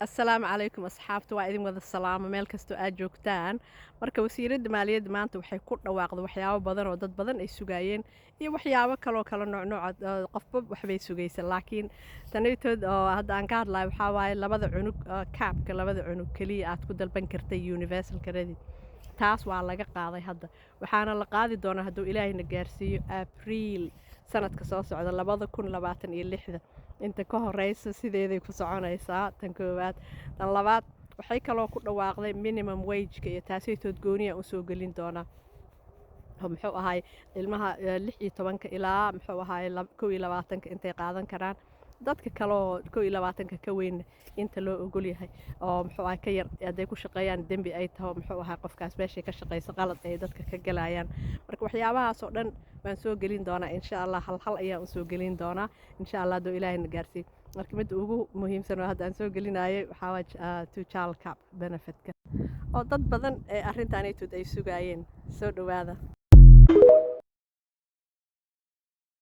Assalaamu calaykum asxaabta waa idin wada salaamo meel kastoo aad joogtaan marka wasiiradda maaliyadda maanta waxay ku dhawaaqday waxyaabo badan oo dad badan ay sugaayeen iyo waxyaabo kaloo kala noocnooca qofba waxbay sugaysa laakiin tanaytood oo hadda aan ka hadlayo waxaa waaye labada cunug kaabka labada cunug keliya aad ku dalban kartay universal credit taas waa laga qaaday hadda waxaana la qaadi doonaa hadduu ilaahayna gaarsiiyo abriil sanadka soo socda 2026 inta ka horeysa sideeday ku soconaysaa tan koowaad tan labaad waxay kaloo ku dhawaaqday minimum wage-ka iyo taasaytood gooniya u soo gelin doonaa muxuu ahaay ilmaha 16 ilaa muxuu ahaay 21 intay qaadan karaan dadka kale oo 21 ka weyn inta loo ogol yahay oo muxuu ahaay ka yar haday ku shaqeeyaan dembi ay tahay muxuu ahaay qofkaas meesha ka shaqeysa qalad ay dadka ka galayaan marka waxyaabahaas oo dhan waan soo gelin doonaa insha Allah hal ayaan u soo gelin doonaa insha Allah doo ilaahayna gaarsiin marka mid ugu muhiimsan oo hadda aan soo gelinaayay waxaa waa two child cap benefit-ka oo dad badan ee arrintan ay sugayeen soo dhawaada